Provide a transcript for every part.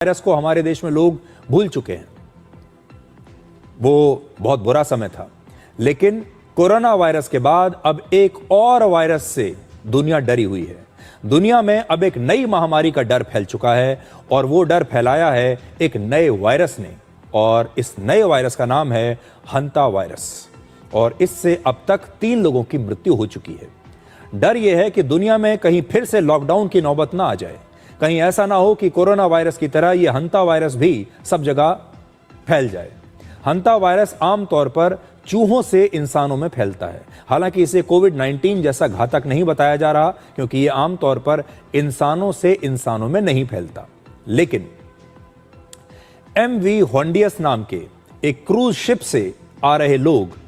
Virus को हमारे देश में लोग भूल चुके हैं। वो बहुत बुरा समय था, लेकिन कोरोना वायरस के बाद अब एक और वायरस से दुनिया डरी हुई है। दुनिया में अब एक नई महामारी का डर फैल चुका है और वो डर फैलाया है एक नए वायरस ने, और इस नए वायरस का नाम है हंता वायरस। और इससे अब तक 3 लोगों की मृत्यु हो चुकी है। डर यह है कि दुनिया में कहीं फिर से लॉकडाउन की नौबत ना आ जाए, कहीं ऐसा ना हो कि कोरोना वायरस की तरह यह हंता वायरस भी सब जगह फैल जाए। हंता वायरस आमतौर पर चूहों से इंसानों में फैलता है। हालांकि इसे कोविड-19 जैसा घातक नहीं बताया जा रहा, क्योंकि यह आमतौर पर इंसानों से इंसानों में नहीं फैलता। लेकिन MV होंडियस नाम के एक क्रूज शिप से आ रहे लोग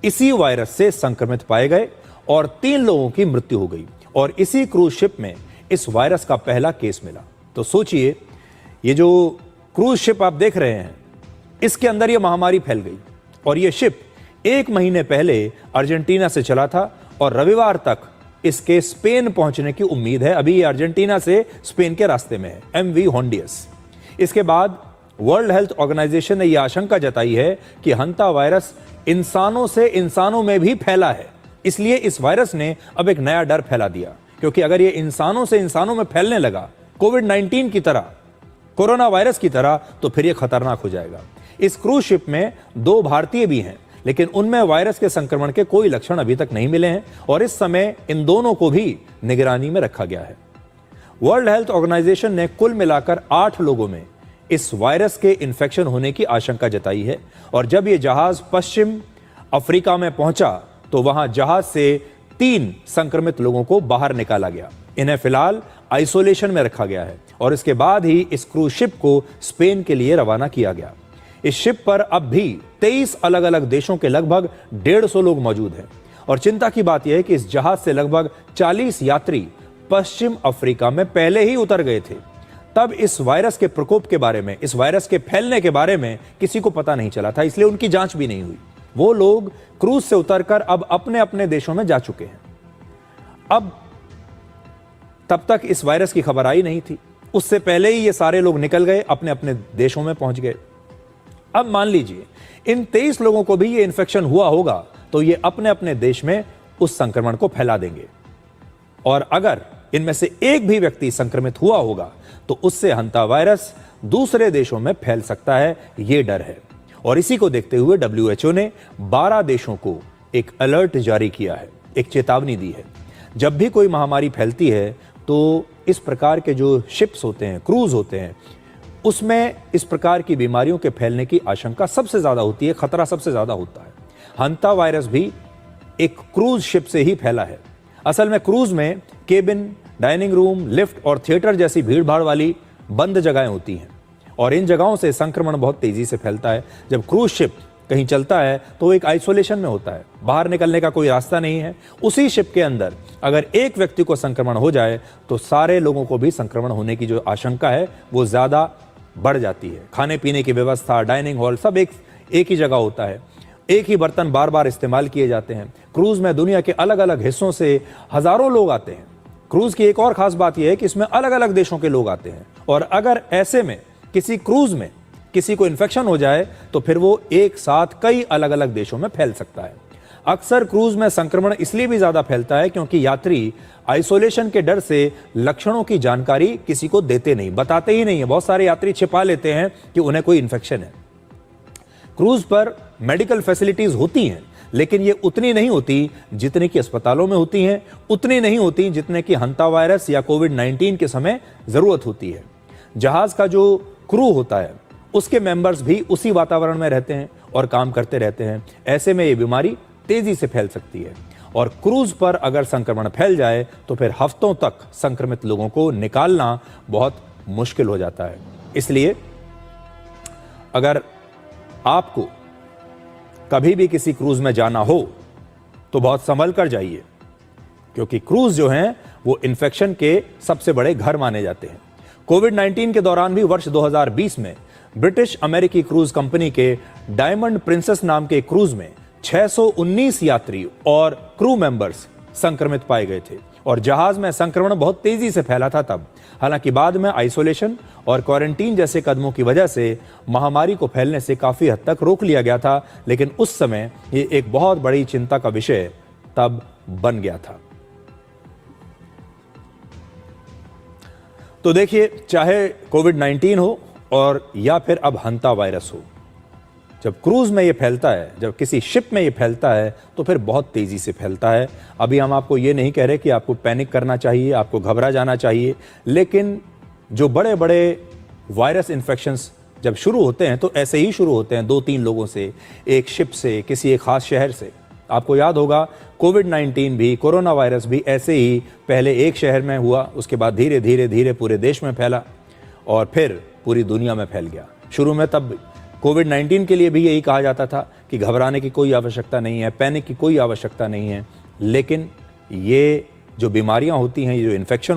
इसी वायरस से संक्रमित पाए गए और 3 लोगों की मृत्यु हो गई, और इसी क्रूज शिप में इस वायरस का पहला केस मिला। तो सोचिए, ये जो क्रूज शिप आप देख रहे हैं, इसके अंदर यह महामारी फैल गई, और यह शिप 1 महीने पहले अर्जेंटीना से चला था और रविवार तक इसके स्पेन पहुंचने की उम्मीद है। अभी ये अर्जेंटीना से स्पेन के रास्ते में है, MV होंडियस। इसके बाद वर्ल्ड हेल्थ ऑर्गेनाइजेशन ने यह आशंका जताई है कि हंता वायरस इंसानों से इंसानों में भी फैला है। इसलिए इस वायरस ने अब एक नया डर फैला दिया, क्योंकि अगर ये इंसानों से इंसानों में फैलने लगा कोविड-19 की तरह, कोरोना वायरस की तरह, तो फिर यह खतरनाक हो जाएगा। इस क्रूज शिप में 2 भारतीय भी हैं, लेकिन उनमें वायरस के संक्रमण के कोई लक्षण अभी तक नहीं मिले हैं, और इस समय इन दोनों को भी निगरानी में रखा गया है। वर्ल्ड हेल्थ ऑर्गेनाइजेशन ने कुल मिलाकर 8 लोगों में इस वायरस के इन्फेक्शन होने की आशंका जताई है, और जब यह जहाज पश्चिम अफ्रीका में पहुंचा तो वहां जहाज से 3 संक्रमित लोगों को बाहर निकाला गया। इन्हें फिलहाल आइसोलेशन में रखा गया है, और इसके बाद ही इस क्रूज शिप को स्पेन के लिए रवाना किया गया। इस शिप पर अब भी 23 अलग अलग देशों के लगभग 150 लोग मौजूद हैं, और चिंता की बात यह है कि इस जहाज से लगभग 40 यात्री पश्चिम अफ्रीका में पहले ही उतर गए थे। तब इस वायरस के प्रकोप के बारे में, इस वायरस के फैलने के बारे में किसी को पता नहीं चला था, इसलिए उनकी जांच भी नहीं हुई। वो लोग क्रूज से उतरकर अब अपने अपने देशों में जा चुके हैं। अब तब तक इस वायरस की खबर आई नहीं थी, उससे पहले ही ये सारे लोग निकल गए, अपने अपने देशों में पहुंच गए। अब मान लीजिए इन 23 लोगों को भी ये इन्फेक्शन हुआ होगा, तो ये अपने अपने देश में उस संक्रमण को फैला देंगे, और अगर इनमें से एक भी व्यक्ति संक्रमित हुआ होगा तो उससे हंता वायरस दूसरे देशों में फैल सकता है, ये डर है। और इसी को देखते हुए WHO ने 12 देशों को एक अलर्ट जारी किया है, एक चेतावनी दी है। जब भी कोई महामारी फैलती है तो इस प्रकार के जो शिप्स होते हैं, क्रूज होते हैं, उसमें इस प्रकार की बीमारियों के फैलने की आशंका सबसे ज्यादा होती है, खतरा सबसे ज्यादा होता है। हंता वायरस भी एक क्रूज शिप से ही फैला है। असल में क्रूज में केबिन, डाइनिंग रूम, लिफ्ट और थिएटर जैसी भीड़भाड़ वाली बंद जगहें होती हैं, और इन जगहों से संक्रमण बहुत तेजी से फैलता है। जब क्रूज शिप कहीं चलता है तो एक आइसोलेशन में होता है, बाहर निकलने का कोई रास्ता नहीं है। उसी शिप के अंदर अगर एक व्यक्ति को संक्रमण हो जाए तो सारे लोगों को भी संक्रमण होने की जो आशंका है वो ज्यादा बढ़ जाती है। खाने पीने की व्यवस्था, डाइनिंग हॉल, सब एक ही जगह होता है, एक ही बर्तन बार बार इस्तेमाल किए जाते हैं। क्रूज में दुनिया के अलग अलग हिस्सों से हजारों लोग आते हैं। क्रूज की एक और खास बात यह है कि इसमें अलग अलग देशों के लोग आते हैं, और अगर ऐसे में किसी क्रूज में किसी को इन्फेक्शन हो जाए तो फिर वो एक साथ कई अलग अलग देशों में फैल सकता है। अक्सर क्रूज में संक्रमण इसलिए भी ज्यादा फैलता है क्योंकि यात्री आइसोलेशन के डर से लक्षणों की जानकारी किसी को देते नहीं, बताते ही नहीं है। बहुत सारे यात्री छिपा लेते हैं कि उन्हें कोई इन्फेक्शन है। क्रूज पर मेडिकल फैसिलिटीज होती हैं, लेकिन ये उतनी नहीं होती जितने की अस्पतालों में होती हैं, उतनी नहीं होती जितने की हंता वायरस या कोविड-19 के समय जरूरत होती है। जहाज का जो क्रू होता है उसके मेंबर्स भी उसी वातावरण में रहते हैं और काम करते रहते हैं। ऐसे में ये बीमारी तेजी से फैल सकती है, और क्रूज पर अगर संक्रमण फैल जाए तो फिर हफ्तों तक संक्रमित लोगों को निकालना बहुत मुश्किल हो जाता है। इसलिए अगर आपको कभी भी किसी क्रूज में जाना हो तो बहुत संभल कर जाइए, क्योंकि क्रूज जो हैं वो इन्फेक्शन के सबसे बड़े घर माने जाते हैं। कोविड-19 के दौरान भी वर्ष 2020 में ब्रिटिश अमेरिकी क्रूज कंपनी के डायमंड प्रिंसेस नाम के क्रूज में 619 यात्री और क्रू मेंबर्स संक्रमित पाए गए थे। और जहाज में संक्रमण बहुत तेजी से फैला था तब। हालांकि बाद में आइसोलेशन और क्वारंटीन जैसे कदमों की वजह से महामारी को फैलने से काफी हद तक रोक लिया गया था, लेकिन उस समय ये एक बहुत बड़ी चिंता का विषय तब बन गया था। तो देखिए, चाहे कोविड-19 हो और या फिर अब हंता वायरस हो, जब क्रूज में ये फैलता है, जब किसी शिप में ये फैलता है, तो फिर बहुत तेजी से फैलता है। अभी हम आपको ये नहीं कह रहे कि आपको पैनिक करना चाहिए, आपको घबरा जाना चाहिए, लेकिन जो बड़े बड़े वायरस इन्फेक्शंस जब शुरू होते हैं तो ऐसे ही शुरू होते हैं, 2-3 लोगों से, एक शिप से, किसी एक खास शहर से। आपको याद होगा कोविड-19 भी, कोरोना वायरस भी ऐसे ही पहले एक शहर में हुआ, उसके बाद धीरे धीरे धीरे पूरे देश में फैला और फिर पूरी दुनिया में फैल गया। शुरू में तब कोविड-19 के लिए भी यही कहा जाता था कि घबराने की कोई आवश्यकता नहीं है, पैनिक की कोई आवश्यकता नहीं है, लेकिन ये जो बीमारियां होती हैं, ये जो इन्फेक्शन